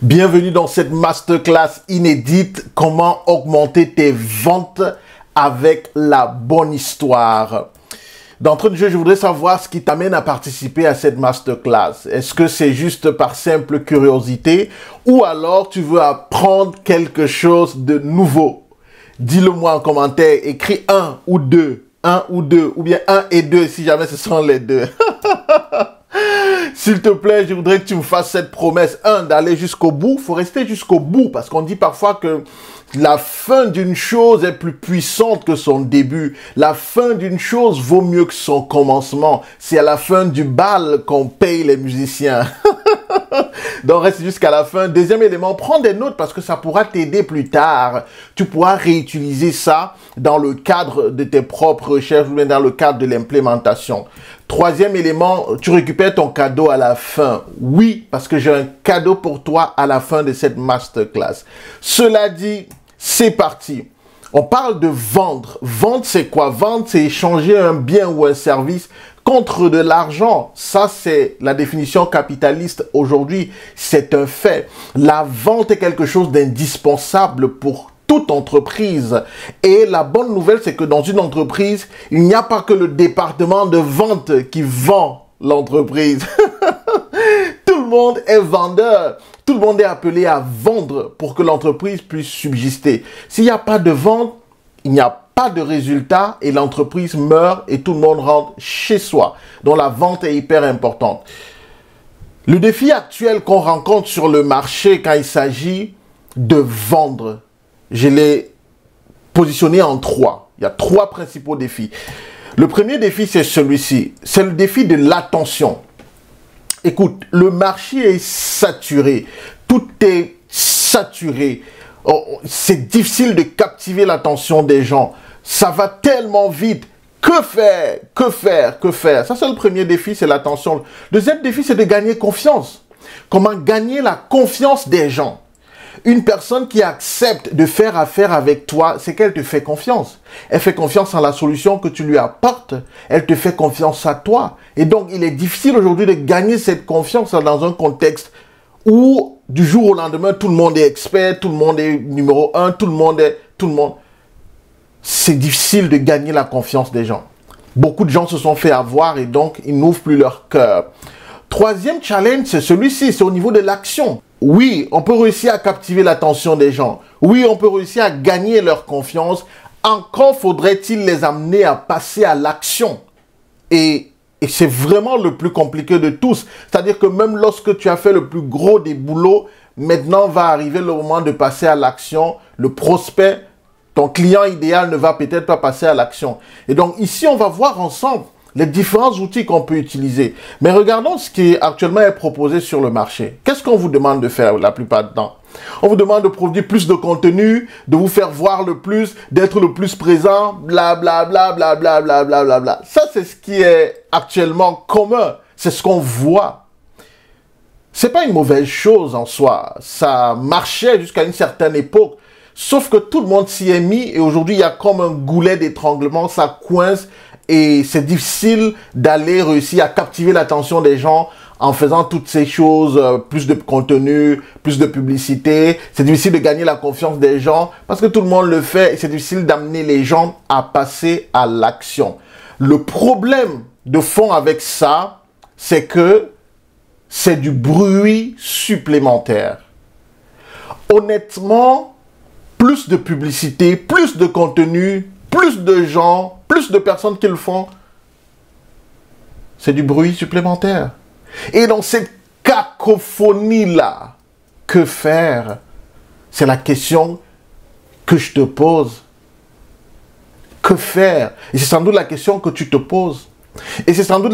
Bienvenue dans cette masterclass inédite, comment augmenter tes ventes avec la bonne histoire. D'entrée de jeu, je voudrais savoir ce qui t'amène à participer à cette masterclass. Est-ce que c'est juste par simple curiosité ou alors tu veux apprendre quelque chose de nouveau? Dis-le moi en commentaire, écris un ou deux, ou bien 1 et 2 si jamais ce sont les deux. S'il te plaît, je voudrais que tu me fasses cette promesse. 1, d'aller jusqu'au bout. Il faut rester jusqu'au bout parce qu'on dit parfois que la fin d'une chose est plus puissante que son début. La fin d'une chose vaut mieux que son commencement. C'est à la fin du bal qu'on paye les musiciens. Donc reste jusqu'à la fin. Deuxième élément, prends des notes parce que ça pourra t'aider plus tard. Tu pourras réutiliser ça dans le cadre de tes propres recherches ou bien dans le cadre de l'implémentation. Troisième élément, tu récupères ton cadeau à la fin. Oui, parce que j'ai un cadeau pour toi à la fin de cette masterclass. Cela dit, c'est parti. On parle de vendre. Vendre, c'est quoi? Vendre, c'est échanger un bien ou un service contre de l'argent. Ça, c'est la définition capitaliste aujourd'hui. C'est un fait. La vente est quelque chose d'indispensable pour toute entreprise. Et la bonne nouvelle, c'est que dans une entreprise, il n'y a pas que le département de vente qui vend l'entreprise. Tout le monde est vendeur. Tout le monde est appelé à vendre pour que l'entreprise puisse subsister. S'il n'y a pas de vente, il n'y a pas de résultat et l'entreprise meurt et tout le monde rentre chez soi. Donc la vente est hyper importante. Le défi actuel qu'on rencontre sur le marché quand il s'agit de vendre, je l'ai positionné en 3. Il y a 3 principaux défis. Le premier défi, c'est celui-ci. C'est le défi de l'attention. Écoute, le marché est saturé. Tout est saturé. Oh, c'est difficile de captiver l'attention des gens. Ça va tellement vite. Que faire? Que faire? Que faire? Ça, c'est le premier défi, c'est l'attention. Le deuxième défi, c'est de gagner confiance. Comment gagner la confiance des gens? Une personne qui accepte de faire affaire avec toi, c'est qu'elle te fait confiance. Elle fait confiance en la solution que tu lui apportes. Elle te fait confiance à toi. Et donc, il est difficile aujourd'hui de gagner cette confiance dans un contexte où, du jour au lendemain, tout le monde est expert, tout le monde est numéro 1, tout le monde. C'est difficile de gagner la confiance des gens. Beaucoup de gens se sont fait avoir et donc, ils n'ouvrent plus leur cœur. Troisième challenge, c'est celui-ci, c'est au niveau de l'action. Oui, on peut réussir à captiver l'attention des gens. Oui, on peut réussir à gagner leur confiance. Encore faudrait-il les amener à passer à l'action. Et c'est vraiment le plus compliqué de tous. C'est-à-dire que même lorsque tu as fait le plus gros des boulots, maintenant va arriver le moment de passer à l'action. Le prospect, ton client idéal ne va peut-être pas passer à l'action. Et donc ici, on va voir ensemble les différents outils qu'on peut utiliser. Mais regardons ce qui actuellement est proposé sur le marché. Qu'est-ce qu'on vous demande de faire la plupart du temps? On vous demande de produire plus de contenu, de vous faire voir le plus, d'être le plus présent, blablabla, blablabla, blablabla. Ça, c'est ce qui est actuellement commun. C'est ce qu'on voit. C'est pas une mauvaise chose en soi. Ça marchait jusqu'à une certaine époque. Sauf que tout le monde s'y est mis et aujourd'hui, il y a comme un goulet d'étranglement, ça coince. Et c'est difficile d'aller réussir à captiver l'attention des gens en faisant toutes ces choses, plus de contenu, plus de publicité. C'est difficile de gagner la confiance des gens parce que tout le monde le fait et c'est difficile d'amener les gens à passer à l'action. Le problème de fond avec ça, c'est que c'est du bruit supplémentaire. Honnêtement, plus de publicité, plus de contenu, plus de gens, plus de personnes qui le font, c'est du bruit supplémentaire. Et dans cette cacophonie-là, que faire? C'est la question que je te pose. Que faire? Et c'est sans doute la question que tu te poses. Et c'est sans doute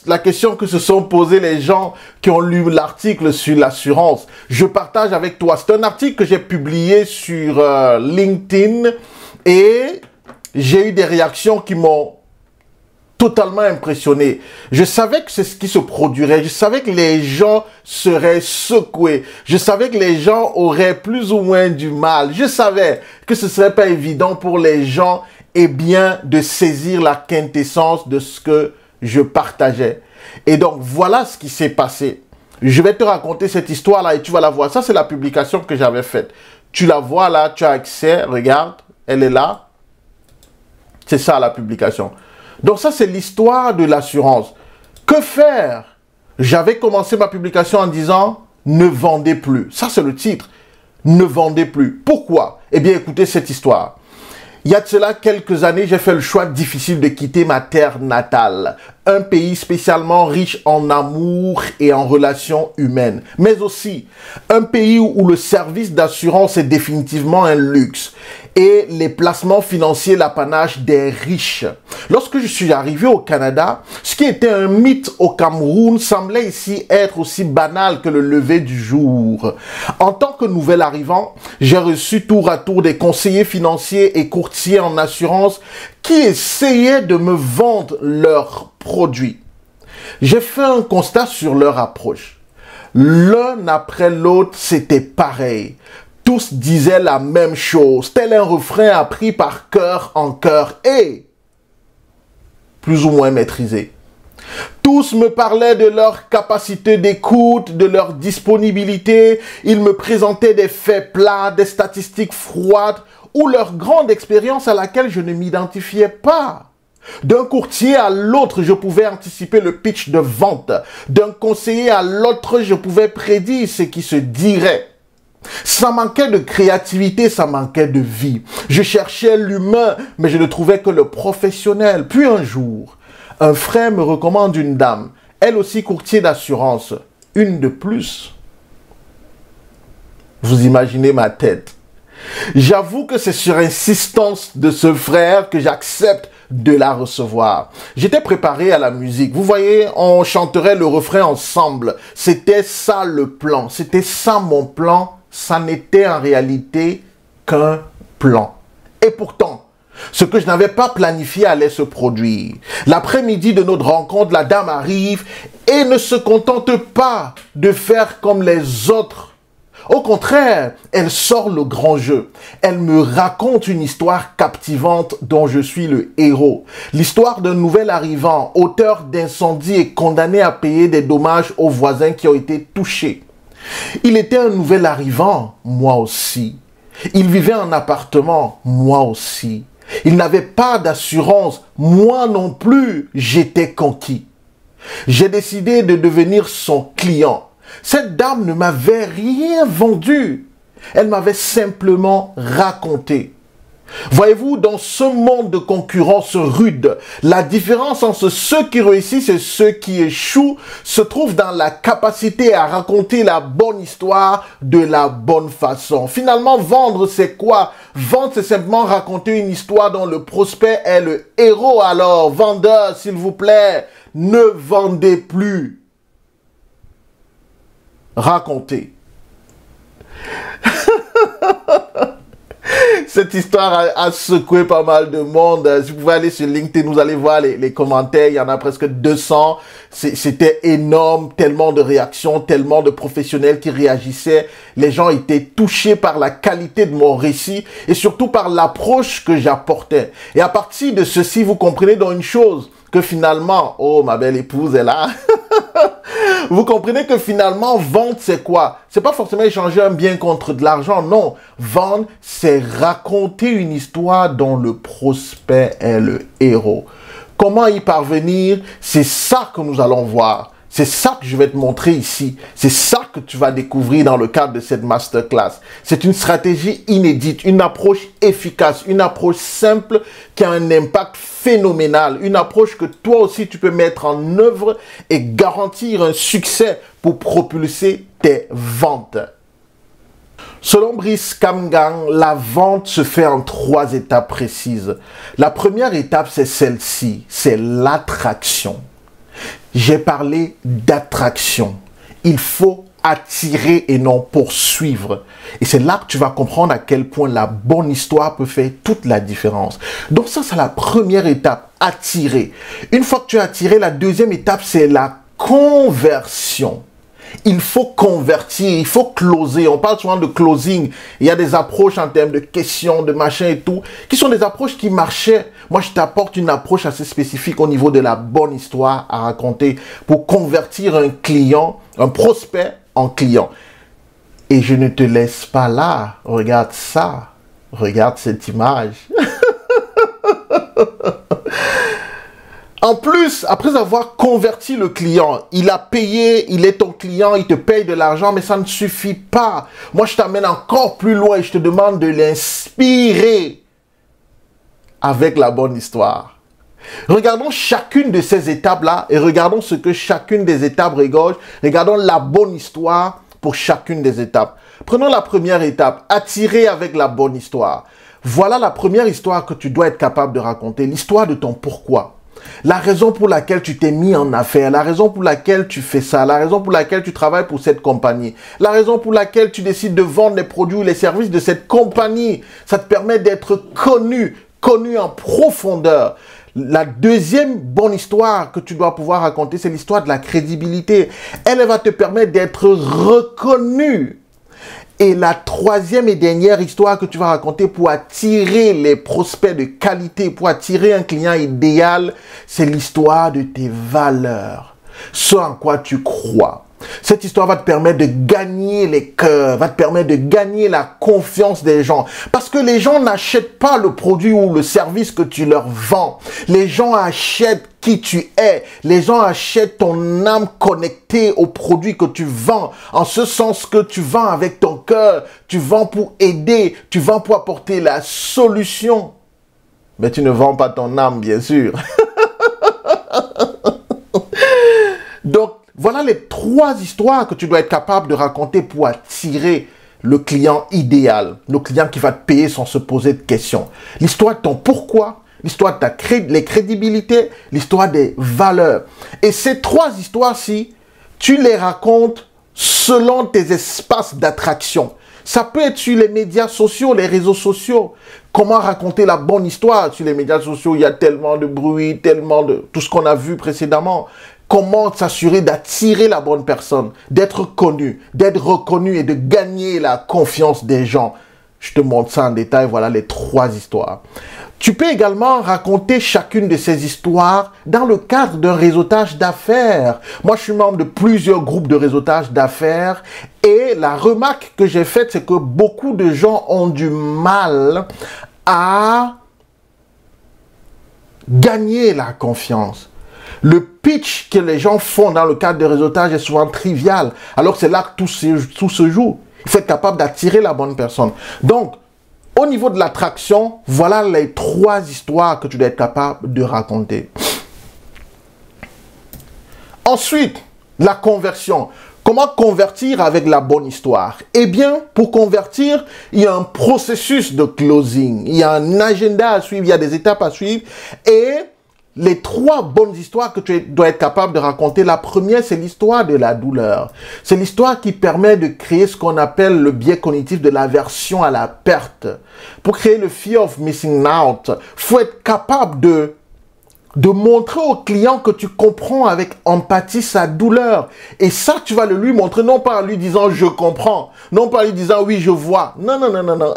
la question que se sont posées les gens qui ont lu l'article sur l'assurance. Je partage avec toi. C'est un article que j'ai publié sur LinkedIn et j'ai eu des réactions qui m'ont totalement impressionné. Je savais que c'est ce qui se produirait. Je savais que les gens seraient secoués. Je savais que les gens auraient plus ou moins du mal. Je savais que ce ne serait pas évident pour les gens, eh bien, de saisir la quintessence de ce que je partageais. Et donc, voilà ce qui s'est passé. Je vais te raconter cette histoire-là et tu vas la voir. Ça, c'est la publication que j'avais faite. Tu la vois là, tu as accès, regarde, elle est là. C'est ça la publication. Donc ça, c'est l'histoire de l'assurance. Que faire? J'avais commencé ma publication en disant « Ne vendez plus ». Ça, c'est le titre. Ne vendez plus. Pourquoi? Eh bien, écoutez cette histoire. Il y a de cela quelques années, j'ai fait le choix difficile de quitter ma terre natale, un pays spécialement riche en amour et en relations humaines, mais aussi un pays où le service d'assurance est définitivement un luxe et les placements financiers l'apanage des riches. Lorsque je suis arrivé au Canada, ce qui était un mythe au Cameroun semblait ici être aussi banal que le lever du jour. En tant que nouvel arrivant, j'ai reçu tour à tour des conseillers financiers et courtiers en assurance qui essayaient de me vendre leurs produits. J'ai fait un constat sur leur approche. L'un après l'autre, c'était pareil. Tous disaient la même chose, tel un refrain appris par cœur en cœur et plus ou moins maîtrisé. Tous me parlaient de leur capacité d'écoute, de leur disponibilité. Ils me présentaient des faits plats, des statistiques froides ou leur grande expérience à laquelle je ne m'identifiais pas. D'un courtier à l'autre, je pouvais anticiper le pitch de vente. D'un conseiller à l'autre, je pouvais prédire ce qui se dirait. Ça manquait de créativité, ça manquait de vie. Je cherchais l'humain, mais je ne trouvais que le professionnel. Puis un jour, un frère me recommande une dame, elle aussi courtier d'assurance, une de plus. Vous imaginez ma tête. J'avoue que c'est sur insistance de ce frère que j'accepte de la recevoir. J'étais préparé à la musique. Vous voyez, on chanterait le refrain ensemble. C'était ça le plan. C'était ça mon plan. Ça n'était en réalité qu'un plan. Et pourtant, ce que je n'avais pas planifié allait se produire. L'après-midi de notre rencontre, la dame arrive et ne se contente pas de faire comme les autres. Au contraire, elle sort le grand jeu. Elle me raconte une histoire captivante dont je suis le héros. L'histoire d'un nouvel arrivant, auteur d'incendie et condamné à payer des dommages aux voisins qui ont été touchés. Il était un nouvel arrivant, moi aussi. Il vivait en appartement, moi aussi. Il n'avait pas d'assurance, moi non plus, j'étais conquis. J'ai décidé de devenir son client. Cette dame ne m'avait rien vendu. Elle m'avait simplement raconté. Voyez-vous, dans ce monde de concurrence rude, la différence entre ceux qui réussissent et ceux qui échouent se trouve dans la capacité à raconter la bonne histoire de la bonne façon. Finalement, vendre, c'est quoi? Vendre, c'est simplement raconter une histoire dont le prospect est le héros. Alors, vendeur, s'il vous plaît, ne vendez plus. Racontez. Cette histoire a secoué pas mal de monde. Si vous pouvez aller sur LinkedIn, vous allez voir les commentaires. Il y en a presque 200. C'était énorme. Tellement de réactions, tellement de professionnels qui réagissaient. Les gens étaient touchés par la qualité de mon récit et surtout par l'approche que j'apportais. Et à partir de ceci, vous comprenez donc une chose, que finalement, oh, ma belle épouse est là. Vous comprenez que finalement, vendre, c'est quoi? C'est pas forcément échanger un bien contre de l'argent, non. Vendre, c'est raconter une histoire dont le prospect est le héros. Comment y parvenir? C'est ça que nous allons voir. C'est ça que je vais te montrer ici. C'est ça que tu vas découvrir dans le cadre de cette masterclass. C'est une stratégie inédite, une approche efficace, une approche simple qui a un impact phénoménal. Une approche que toi aussi tu peux mettre en œuvre et garantir un succès pour propulser tes ventes. Selon Brice Kamgang, la vente se fait en 3 étapes précises. La première étape, c'est celle-ci, c'est l'attraction. J'ai parlé d'attraction. Il faut attirer et non poursuivre. Et c'est là que tu vas comprendre à quel point la bonne histoire peut faire toute la différence. Donc ça, c'est la première étape, attirer. Une fois que tu as attiré, la deuxième étape, c'est la conversion. Il faut convertir, il faut closer. On parle souvent de closing. Il y a des approches en termes de questions, de machin et tout, qui sont des approches qui marchaient. Moi, je t'apporte une approche assez spécifique au niveau de la bonne histoire à raconter pour convertir un client, un prospect en client. Et je ne te laisse pas là. Regarde ça. Regarde cette image. En plus, après avoir converti le client, il a payé, il est ton client, il te paye de l'argent, mais ça ne suffit pas. Moi, je t'amène encore plus loin et je te demande de l'inspirer avec la bonne histoire. Regardons chacune de ces étapes-là et regardons ce que chacune des étapes regorge. Regardons la bonne histoire pour chacune des étapes. Prenons la première étape, attirer avec la bonne histoire. Voilà la première histoire que tu dois être capable de raconter, l'histoire de ton pourquoi. La raison pour laquelle tu t'es mis en affaires, la raison pour laquelle tu fais ça, la raison pour laquelle tu travailles pour cette compagnie, la raison pour laquelle tu décides de vendre les produits ou les services de cette compagnie. Ça te permet d'être connu en profondeur. La deuxième bonne histoire que tu dois pouvoir raconter, c'est l'histoire de la crédibilité. Elle va te permettre d'être reconnu. Et la troisième et dernière histoire que tu vas raconter pour attirer les prospects de qualité, pour attirer un client idéal, c'est l'histoire de tes valeurs. Ce en quoi tu crois. Cette histoire va te permettre de gagner les cœurs, va te permettre de gagner la confiance des gens. Parce que les gens n'achètent pas le produit ou le service que tu leur vends. Les gens achètent qui tu es. Les gens achètent ton âme connectée au produit que tu vends. En ce sens que tu vends avec ton cœur, tu vends pour aider, tu vends pour apporter la solution. Mais tu ne vends pas ton âme, bien sûr. Donc, voilà les trois histoires que tu dois être capable de raconter pour attirer le client idéal, le client qui va te payer sans se poser de questions. L'histoire de ton pourquoi, l'histoire de les crédibilités, l'histoire des valeurs. Et ces trois histoires-ci, tu les racontes selon tes espaces d'attraction. Ça peut être sur les médias sociaux, les réseaux sociaux. Comment raconter la bonne histoire sur les médias sociaux? Il y a tellement de bruit, tellement de tout ce qu'on a vu précédemment. Comment s'assurer d'attirer la bonne personne, d'être connu, d'être reconnu et de gagner la confiance des gens. Je te montre ça en détail, voilà les trois histoires. Tu peux également raconter chacune de ces histoires dans le cadre d'un réseautage d'affaires. Moi, je suis membre de plusieurs groupes de réseautage d'affaires et la remarque que j'ai faite, c'est que beaucoup de gens ont du mal à gagner la confiance. Le pitch que les gens font dans le cadre de réseautage est souvent trivial, alors que c'est là que tout se joue. Il faut être capable d'attirer la bonne personne. Donc, au niveau de l'attraction, voilà les trois histoires que tu dois être capable de raconter. Ensuite, la conversion. Comment convertir avec la bonne histoire? Eh bien, pour convertir, il y a un processus de closing. Il y a un agenda à suivre, il y a des étapes à suivre. Et les trois bonnes histoires que tu dois être capable de raconter, la première, c'est l'histoire de la douleur. C'est l'histoire qui permet de créer ce qu'on appelle le biais cognitif de l'aversion à la perte. Pour créer le fear of missing out, il faut être capable de montrer au client que tu comprends avec empathie sa douleur. Et ça, tu vas le lui montrer, non pas en lui disant « je comprends », non pas en lui disant « oui, je vois ». Non, non, non, non, non.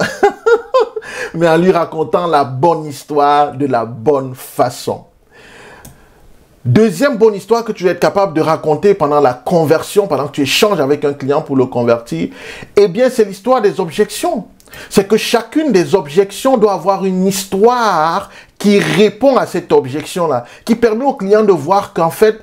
Mais en lui racontant la bonne histoire de la bonne façon. Deuxième bonne histoire que tu dois être capable de raconter pendant la conversion, pendant que tu échanges avec un client pour le convertir, eh bien, c'est l'histoire des objections. C'est que chacune des objections doit avoir une histoire qui répond à cette objection-là, qui permet au client de voir qu'en fait,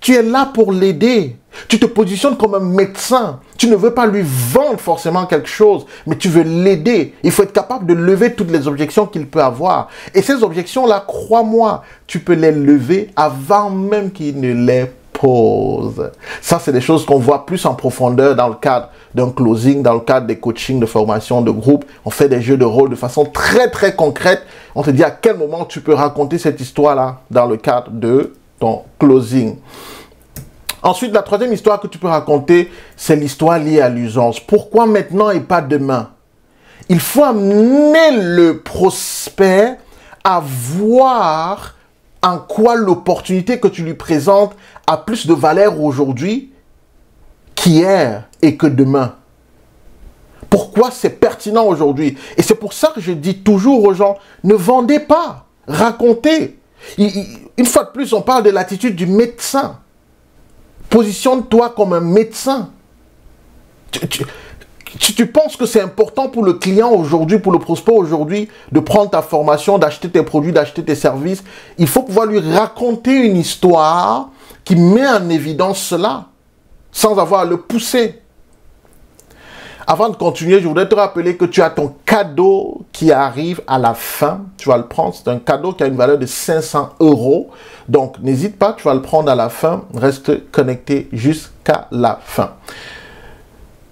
tu es là pour l'aider. Tu te positionnes comme un médecin. Tu ne veux pas lui vendre forcément quelque chose, mais tu veux l'aider. Il faut être capable de lever toutes les objections qu'il peut avoir. Et ces objections-là, crois-moi, tu peux les lever avant même qu'il ne les pose. Ça, c'est des choses qu'on voit plus en profondeur dans le cadre d'un closing, dans le cadre des coachings, de formation, de groupe. On fait des jeux de rôle de façon très, très concrète. On te dit à quel moment tu peux raconter cette histoire-là dans le cadre de ton closing. Ensuite, la troisième histoire que tu peux raconter, c'est l'histoire liée à l'usance. Pourquoi maintenant et pas demain? Il faut amener le prospect à voir en quoi l'opportunité que tu lui présentes a plus de valeur aujourd'hui qu'hier et que demain. Pourquoi c'est pertinent aujourd'hui? Et c'est pour ça que je dis toujours aux gens, ne vendez pas, racontez. Une fois de plus, on parle de l'attitude du médecin. Positionne-toi comme un médecin. Tu penses que c'est important pour le client aujourd'hui, pour le prospect aujourd'hui, de prendre ta formation, d'acheter tes produits, d'acheter tes services. Il faut pouvoir lui raconter une histoire qui met en évidence cela, sans avoir à le pousser. Avant de continuer, je voudrais te rappeler que tu as ton cadeau qui arrive à la fin. Tu vas le prendre. C'est un cadeau qui a une valeur de 500 €. Donc, n'hésite pas, tu vas le prendre à la fin. Reste connecté jusqu'à la fin.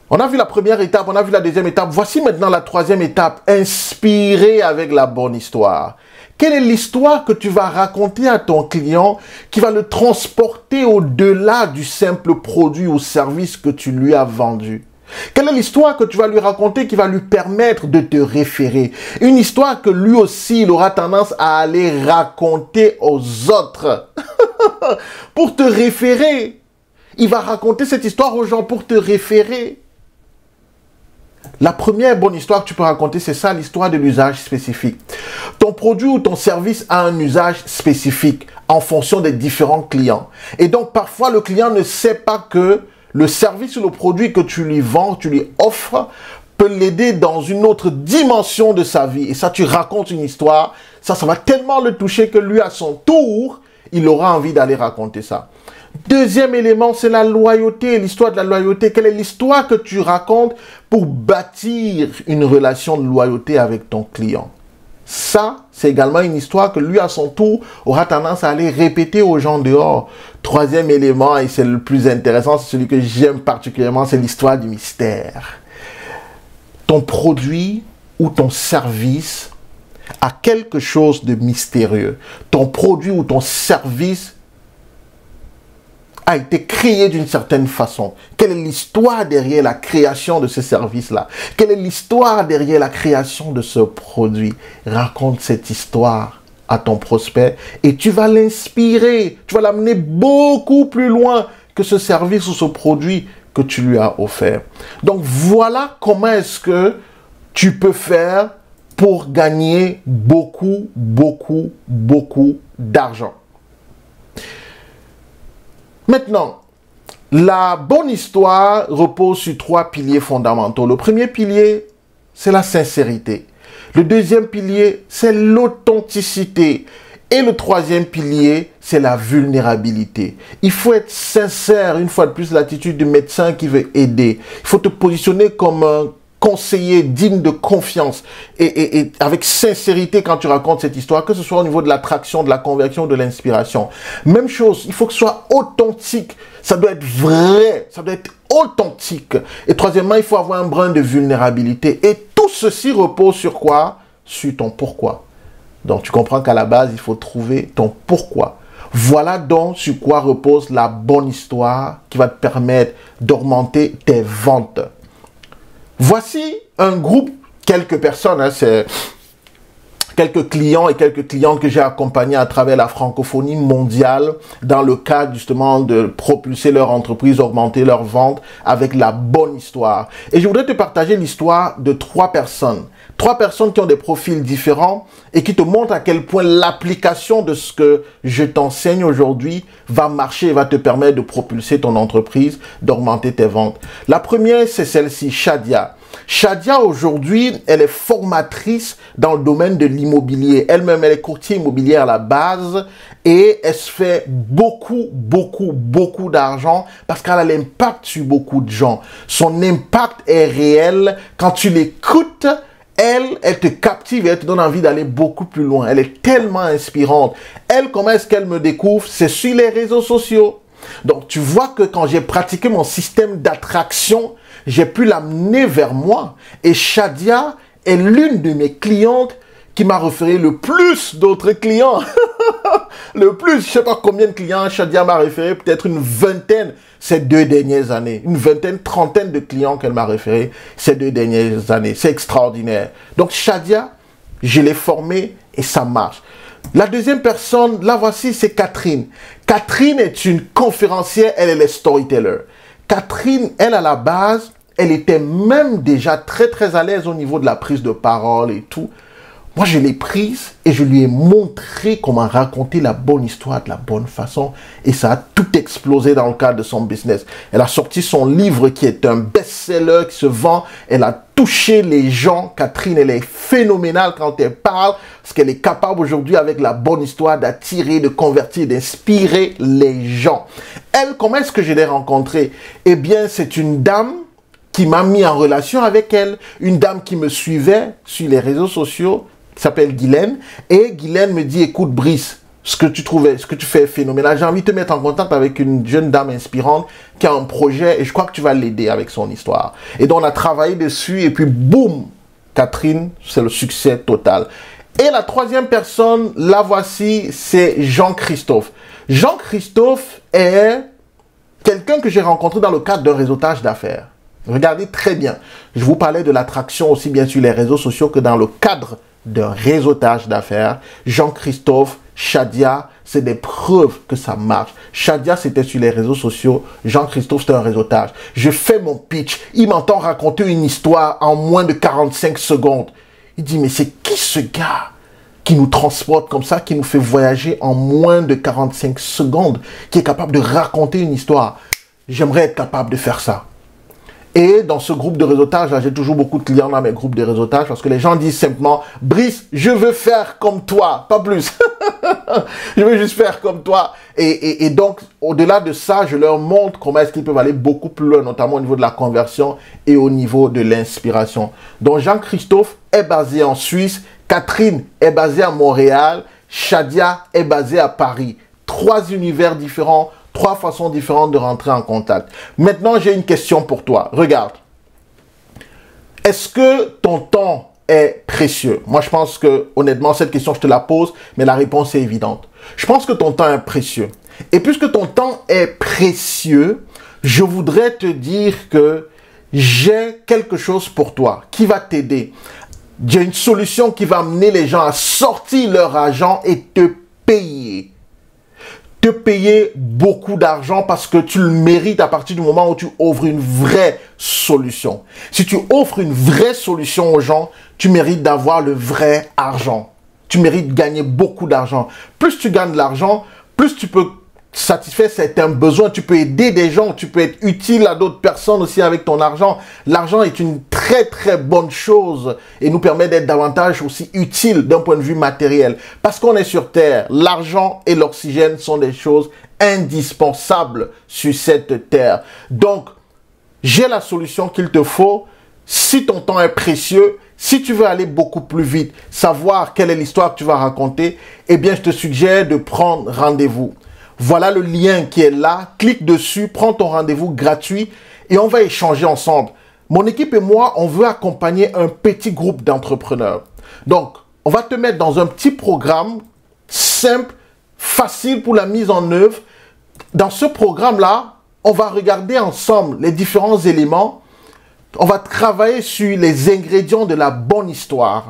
On a vu la première étape, on a vu la deuxième étape. Voici maintenant la troisième étape. Inspirer avec la bonne histoire. Quelle est l'histoire que tu vas raconter à ton client qui va le transporter au-delà du simple produit ou service que tu lui as vendu? Quelle est l'histoire que tu vas lui raconter qui va lui permettre de te référer? Une histoire que lui aussi, il aura tendance à aller raconter aux autres pour te référer. Il va raconter cette histoire aux gens pour te référer. La première bonne histoire que tu peux raconter, c'est ça, l'histoire de l'usage spécifique. Ton produit ou ton service a un usage spécifique en fonction des différents clients. Et donc, parfois, le client ne sait pas que le service ou le produit que tu lui vends, tu lui offres, peut l'aider dans une autre dimension de sa vie. Et ça, tu racontes une histoire. Ça va tellement le toucher que lui, à son tour, il aura envie d'aller raconter ça. Deuxième élément, c'est la loyauté, l'histoire de la loyauté. Quelle est l'histoire que tu racontes pour bâtir une relation de loyauté avec ton client? Ça, c'est également une histoire que lui, à son tour, aura tendance à aller répéter aux gens dehors. Troisième élément, et c'est le plus intéressant, c'est celui que j'aime particulièrement, c'est l'histoire du mystère. Ton produit ou ton service a quelque chose de mystérieux. Ton produit ou ton service a été créé d'une certaine façon. Quelle est l'histoire derrière la création de ce service-là? Quelle est l'histoire derrière la création de ce produit? Raconte cette histoire à ton prospect et tu vas l'inspirer. Tu vas l'amener beaucoup plus loin que ce service ou ce produit que tu lui as offert. Donc voilà comment est-ce que tu peux faire pour gagner beaucoup d'argent. Maintenant, la bonne histoire repose sur 3 piliers fondamentaux. Le premier pilier, c'est la sincérité. Le deuxième pilier, c'est l'authenticité. Et le troisième pilier, c'est la vulnérabilité. Il faut être sincère, une fois de plus, l'attitude du médecin qui veut aider. Il faut te positionner comme un conseiller digne de confiance et avec sincérité quand tu racontes cette histoire, que ce soit au niveau de l'attraction, de la conversion, de l'inspiration. Même chose, il faut que ce soit authentique. Ça doit être vrai, ça doit être authentique. Et troisièmement, il faut avoir un brin de vulnérabilité. Et tout ceci repose sur quoi? Sur ton pourquoi. Donc, tu comprends qu'à la base, il faut trouver ton pourquoi. Voilà donc sur quoi repose la bonne histoire qui va te permettre d'augmenter tes ventes. Voici un groupe, quelques personnes, hein, c'est quelques clients et quelques clientes que j'ai accompagnés à travers la francophonie mondiale dans le cadre justement de propulser leur entreprise, augmenter leurs ventes avec la bonne histoire. Et je voudrais te partager l'histoire de 3 personnes. 3 personnes qui ont des profils différents et qui te montrent à quel point l'application de ce que je t'enseigne aujourd'hui va marcher et va te permettre de propulser ton entreprise, d'augmenter tes ventes. La première, c'est celle-ci, Shadia. Shadia, aujourd'hui, elle est formatrice dans le domaine de l'immobilier. Elle-même, elle est courtier immobilier à la base et elle se fait beaucoup d'argent parce qu'elle a l'impact sur beaucoup de gens. Son impact est réel. Quand tu l'écoutes, elle te captive et elle te donne envie d'aller beaucoup plus loin. Elle est tellement inspirante. Elle, comment est-ce qu'elle me découvre? C'est sur les réseaux sociaux. Donc, tu vois que quand j'ai pratiqué mon système d'attraction, j'ai pu l'amener vers moi. Et Shadia est l'une de mes clientes qui m'a référé le plus d'autres clients. Le plus, je ne sais pas combien de clients Shadia m'a référé, peut-être une vingtaine ces 2 dernières années. Une vingtaine, trentaine de clients qu'elle m'a référé ces 2 dernières années. C'est extraordinaire. Donc Shadia, je l'ai formée et ça marche. La deuxième personne, la voici, c'est Catherine. Catherine est une conférencière, elle est storyteller. Catherine, elle, à la base, elle était même déjà très à l'aise au niveau de la prise de parole et tout. Moi, je l'ai prise et je lui ai montré comment raconter la bonne histoire de la bonne façon. Et ça a tout explosé dans le cadre de son business. Elle a sorti son livre qui est un best-seller qui se vend. Elle a touché les gens. Catherine, elle est phénoménale quand elle parle. Parce qu'elle est capable aujourd'hui, avec la bonne histoire, d'attirer, de convertir, d'inspirer les gens. Elle, comment est-ce que je l'ai rencontrée? Eh bien, c'est une dame qui m'a mis en relation avec elle. Une dame qui me suivait sur les réseaux sociaux, qui s'appelle Guylaine, et Guylaine me dit, écoute Brice, ce que tu fais est phénoménal, j'ai envie de te mettre en contact avec une jeune dame inspirante qui a un projet et je crois que tu vas l'aider avec son histoire. Et donc on a travaillé dessus et puis boum, Catherine, c'est le succès total. Et la troisième personne, la voici, c'est Jean-Christophe. Jean-Christophe est quelqu'un que j'ai rencontré dans le cadre d'un réseautage d'affaires. Regardez très bien, je vous parlais de l'attraction aussi bien sur les réseaux sociaux que dans le cadre d'un réseautage d'affaires. Jean-Christophe, Shadia, c'est des preuves que ça marche. Shadia, c'était sur les réseaux sociaux. Jean-Christophe, c'était un réseautage. Je fais mon pitch. Il m'entend raconter une histoire en moins de 45 secondes. Il dit, mais c'est qui ce gars qui nous transporte comme ça, qui nous fait voyager en moins de 45 secondes, qui est capable de raconter une histoire? J'aimerais être capable de faire ça. Et dans ce groupe de réseautage, là, j'ai toujours beaucoup de clients dans mes groupes de réseautage parce que les gens disent simplement, Brice, je veux faire comme toi, pas plus. Je veux juste faire comme toi. Et donc, au-delà de ça, je leur montre comment est-ce qu'ils peuvent aller beaucoup plus loin, notamment au niveau de la conversion et au niveau de l'inspiration. Donc, Jean-Christophe est basé en Suisse, Catherine est basée à Montréal, Shadia est basée à Paris. 3 univers différents, 3 façons différentes de rentrer en contact. Maintenant, j'ai une question pour toi. Regarde. Est-ce que ton temps est précieux? Moi, je pense que, honnêtement, cette question, je te la pose, mais la réponse est évidente. Je pense que ton temps est précieux. Et puisque ton temps est précieux, je voudrais te dire que j'ai quelque chose pour toi qui va t'aider. J'ai une solution qui va amener les gens à sortir leur argent et te payer. Te payer beaucoup d'argent parce que tu le mérites à partir du moment où tu offres une vraie solution. Si tu offres une vraie solution aux gens, tu mérites d'avoir le vrai argent. Tu mérites de gagner beaucoup d'argent. Plus tu gagnes de l'argent, plus tu peux satisfaire certains besoins. Tu peux aider des gens, tu peux être utile à d'autres personnes aussi avec ton argent. L'argent est une très bonne chose et nous permet d'être davantage aussi utile d'un point de vue matériel. Parce qu'on est sur Terre, l'argent et l'oxygène sont des choses indispensables sur cette Terre. Donc, j'ai la solution qu'il te faut. Si ton temps est précieux, si tu veux aller beaucoup plus vite, savoir quelle est l'histoire que tu vas raconter, eh bien, je te suggère de prendre rendez-vous. Voilà le lien qui est là. Clique dessus, prends ton rendez-vous gratuit et on va échanger ensemble. Mon équipe et moi, on veut accompagner un petit groupe d'entrepreneurs. Donc, on va te mettre dans un petit programme simple, facile pour la mise en œuvre. Dans ce programme-là, on va regarder ensemble les différents éléments. On va travailler sur les ingrédients de la bonne histoire.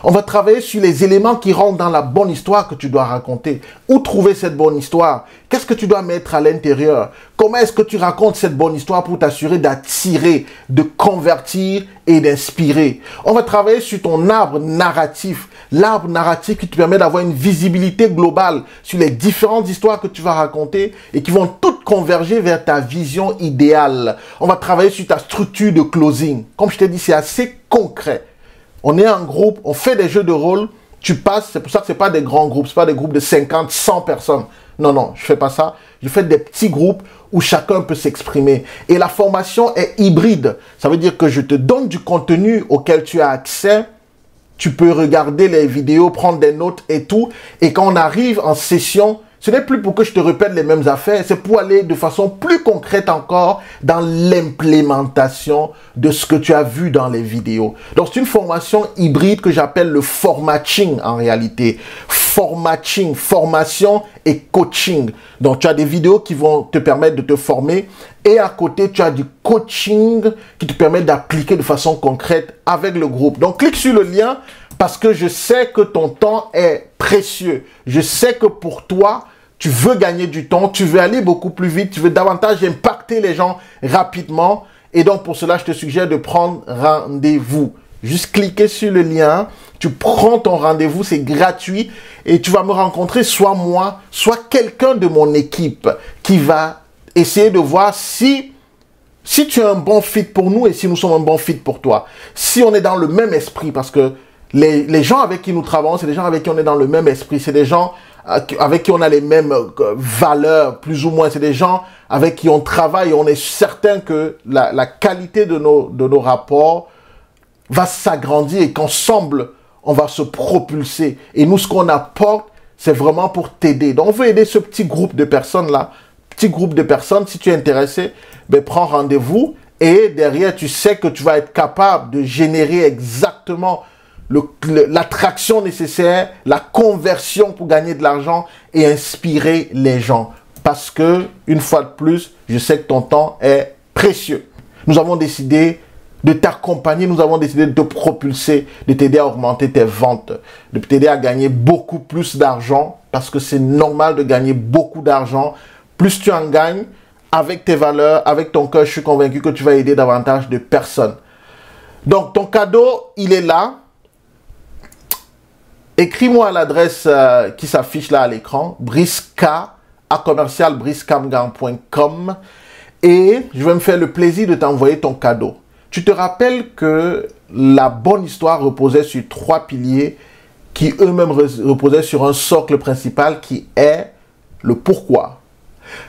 On va travailler sur les éléments qui rentrent dans la bonne histoire que tu dois raconter. Où trouver cette bonne histoire? Qu'est-ce que tu dois mettre à l'intérieur? Comment est-ce que tu racontes cette bonne histoire pour t'assurer d'attirer, de convertir et d'inspirer? On va travailler sur ton arbre narratif. L'arbre narratif qui te permet d'avoir une visibilité globale sur les différentes histoires que tu vas raconter et qui vont toutes converger vers ta vision idéale. On va travailler sur ta structure de closing. Comme je t'ai dit, c'est assez concret. On est en groupe, on fait des jeux de rôle, tu passes, c'est pour ça que ce n'est pas des grands groupes, ce n'est pas des groupes de 50, 100 personnes. Non, je ne fais pas ça. Je fais des petits groupes où chacun peut s'exprimer. Et la formation est hybride. Ça veut dire que je te donne du contenu auquel tu as accès. Tu peux regarder les vidéos, prendre des notes et tout. Et quand on arrive en session, ce n'est plus pour que je te répète les mêmes affaires, c'est pour aller de façon plus concrète encore dans l'implémentation de ce que tu as vu dans les vidéos. Donc, c'est une formation hybride que j'appelle le formatching en réalité. Formatching, formation et coaching. Donc, tu as des vidéos qui vont te permettre de te former et à côté, tu as du coaching qui te permet d'appliquer de façon concrète avec le groupe. Donc, clique sur le lien parce que je sais que ton temps est précieux. Je sais que pour toi, tu veux gagner du temps, tu veux aller beaucoup plus vite, tu veux davantage impacter les gens rapidement. Et donc, pour cela, je te suggère de prendre rendez-vous. Juste cliquer sur le lien, tu prends ton rendez-vous, c'est gratuit et tu vas me rencontrer, soit moi, soit quelqu'un de mon équipe qui va essayer de voir si tu es un bon fit pour nous et si nous sommes un bon fit pour toi. Si on est dans le même esprit, parce que les gens avec qui nous travaillons, c'est des gens avec qui on est dans le même esprit, c'est des gens avec qui on a les mêmes valeurs, plus ou moins. C'est des gens avec qui on travaille et on est certain que la qualité de nos rapports va s'agrandir et qu'ensemble, on va se propulser. Et nous, ce qu'on apporte, c'est vraiment pour t'aider. Donc, on veut aider ce petit groupe de personnes-là. Petit groupe de personnes, si tu es intéressé, ben, prends rendez-vous. Et derrière, tu sais que tu vas être capable de générer exactement l'attraction nécessaire, la conversion pour gagner de l'argent et inspirer les gens. Parce que, une fois de plus, je sais que ton temps est précieux. Nous avons décidé de t'accompagner, nous avons décidé de te propulser, de t'aider à augmenter tes ventes, de t'aider à gagner beaucoup plus d'argent, parce que c'est normal de gagner beaucoup d'argent. Plus tu en gagnes, avec tes valeurs, avec ton cœur, je suis convaincu que tu vas aider davantage de personnes. Donc, ton cadeau, il est là. Écris-moi à l'adresse qui s'affiche là à l'écran, briska@briskam.com, et je vais me faire le plaisir de t'envoyer ton cadeau. Tu te rappelles que la bonne histoire reposait sur 3 piliers qui eux-mêmes reposaient sur un socle principal qui est le pourquoi.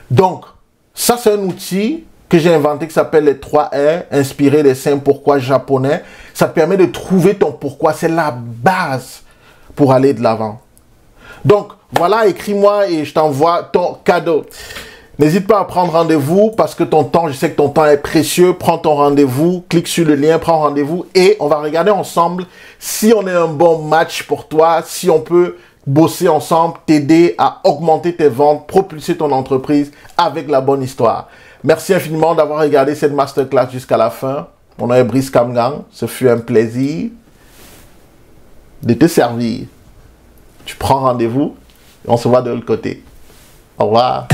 Donc, ça c'est un outil que j'ai inventé qui s'appelle les 3 R, inspiré des 5 pourquoi japonais. Ça te permet de trouver ton pourquoi. C'est la base pour aller de l'avant. Donc, voilà, écris-moi et je t'envoie ton cadeau. N'hésite pas à prendre rendez-vous parce que ton temps, je sais que ton temps est précieux. Prends ton rendez-vous, clique sur le lien, prends rendez-vous et on va regarder ensemble si on est un bon match pour toi, si on peut bosser ensemble, t'aider à augmenter tes ventes, propulser ton entreprise avec la bonne histoire. Merci infiniment d'avoir regardé cette masterclass jusqu'à la fin. Mon nom est Brice Kamgang. Ce fut un plaisir de te servir. Tu prends rendez-vous et on se voit de l'autre côté. Au revoir.